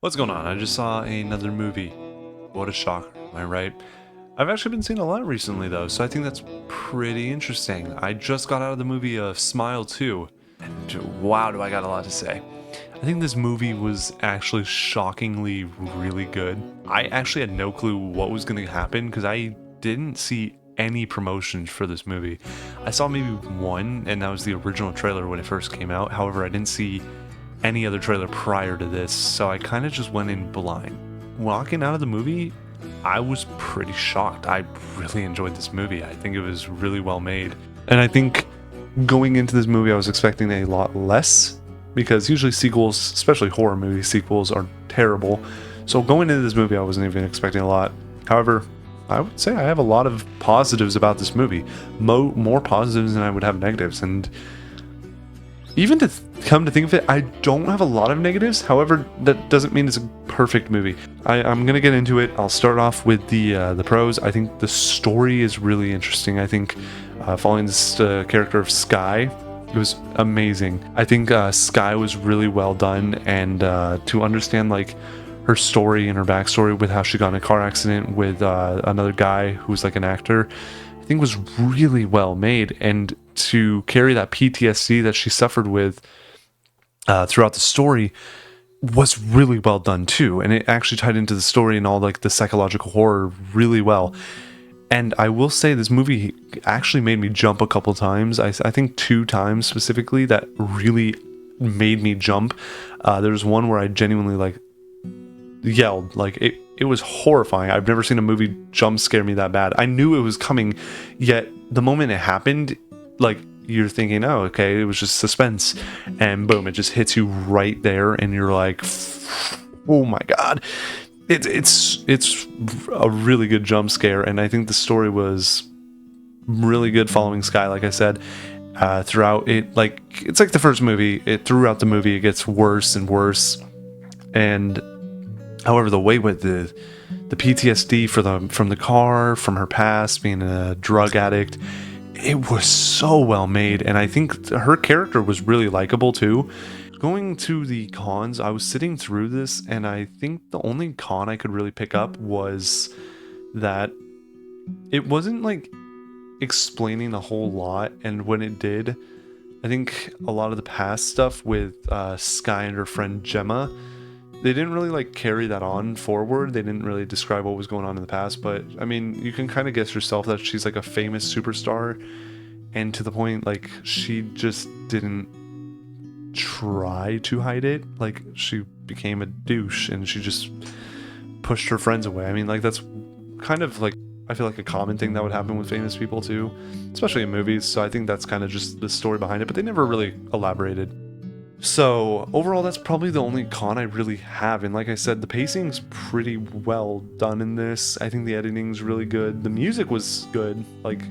What's going on? I just saw another movie. What a shocker, am I right? I've actually been seeing a lot recently though, so I think that's pretty interesting. I just got out of the movie Smile 2, and wow, do I got a lot to say. I think this movie was actually shockingly really good. I actually had no clue what was going to happen because I didn't see any promotions for this movie. I saw maybe one, and that was the original trailer when it first came out. However, I didn't see any other trailer prior to this, so I kind of just went in blind. Walking out of the movie, I was pretty shocked. I really enjoyed this movie. I think it was really well made. And I think going into this movie, I was expecting a lot less because usually sequels, especially horror movie sequels, are terrible. So going into this movie, I wasn't even expecting a lot. However, I would say I have a lot of positives about this movie. More positives than I would have negatives. And even to come to think of it, I don't have a lot of negatives. However, that doesn't mean it's a perfect movie. I'm gonna get into it. I'll start off with the pros. I think the story is really interesting. I think following this character of Skye, it was amazing. I think Skye was really well done, and to understand like her story and her backstory with how she got in a car accident with another guy who's like an actor, I think was really well made, and to carry that PTSD that she suffered with throughout the story was really well done too, and it actually tied into the story and all like the psychological horror really well. And I will say this movie actually made me jump a couple times. I think 2 times specifically that really made me jump. There's one where I genuinely like yelled. Like it was horrifying. I've never seen a movie jump scare me that bad. I knew it was coming, yet the moment it happened, like you're thinking, oh, okay, it was just suspense, and boom, it just hits you right there, and you're like, oh my god. It's a really good jump scare, and I think the story was really good following Skye, like I said. Throughout it, like it's like the first movie, throughout the movie it gets worse and worse. And however, the way with the PTSD from the car, from her past, being a drug addict, it was so well made, and I think her character was really likable too. Going to the cons, I was sitting through this, and I think the only con I could really pick up was that it wasn't like explaining a whole lot, and when it did, I think a lot of the past stuff with Skye and her friend Gemma, they didn't really like carry that on forward. They didn't really describe what was going on in the past, but I mean, you can kind of guess yourself that she's like a famous superstar, and to the point like she just didn't try to hide it. Like she became a douche and she just pushed her friends away. I mean, like that's kind of like, I feel like a common thing that would happen with famous people too, especially in movies. So I think that's kind of just the story behind it, but they never really elaborated. So overall, that's probably the only con I really have. And like I said, the pacing's pretty well done in this. I think the editing's really good. The music was good. Like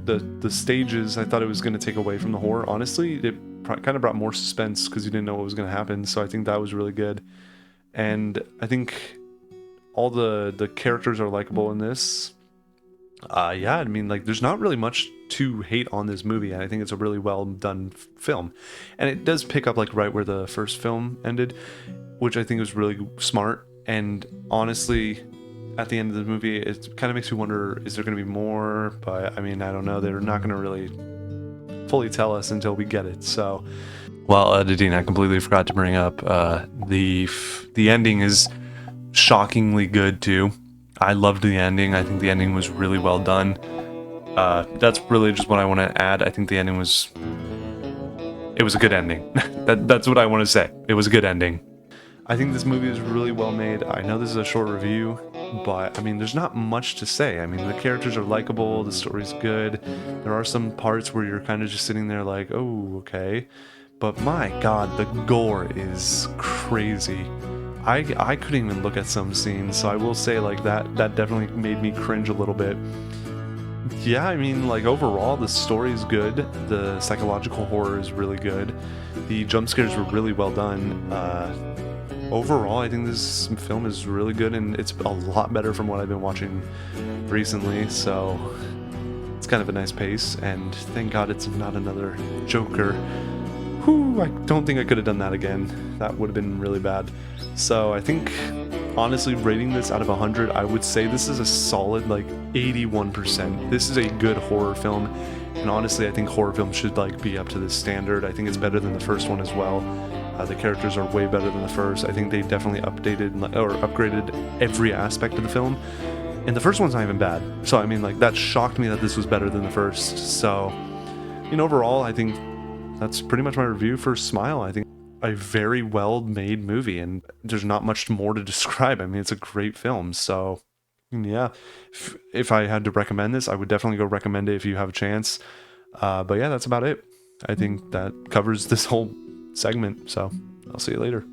the stages, I thought it was going to take away from the horror. Honestly, it kind of brought more suspense because you didn't know what was going to happen. So I think that was really good. And I think all the characters are likable in this. Yeah, I mean, like, there's not really much to hate on this movie, and I think it's a really well done film. And it does pick up, like, right where the first film ended, which I think was really smart. And honestly, at the end of the movie, it kind of makes you wonder, is there going to be more? But, I mean, I don't know. They're not going to really fully tell us until we get it, so. Well, Nadine, I completely forgot to bring up, the ending is shockingly good, too. I loved the ending. I think the ending was really well done. That's really just what I want to add. I think the ending was... It was a good ending. That's what I want to say. It was a good ending. I think this movie is really well made. I know this is a short review, but I mean, there's not much to say. I mean, the characters are likable. The story's good. There are some parts where you're kind of just sitting there like, oh, okay. But my God, the gore is crazy. I couldn't even look at some scenes, so I will say like that definitely made me cringe a little bit. Yeah, I mean, like overall the story is good, the psychological horror is really good, the jump scares were really well done. Overall, I think this film is really good, and it's a lot better from what I've been watching recently, so it's kind of a nice pace, and thank God it's not another Joker. whew, I don't think I could have done that again. That would have been really bad. So I think, honestly, rating this out of 100, I would say this is a solid, like, 81%. This is a good horror film, and honestly, I think horror films should, like, be up to this standard. I think it's better than the first one as well. The characters are way better than the first. I think they definitely upgraded every aspect of the film. And the first one's not even bad. So, I mean, like, that shocked me that this was better than the first. So, overall, I think that's pretty much my review for Smile. I think a very well made movie, and there's not much more to describe. I mean, it's a great film. So, yeah, if I had to recommend this, I would definitely go recommend it if you have a chance. But yeah, that's about it. I think that covers this whole segment. So I'll see you later.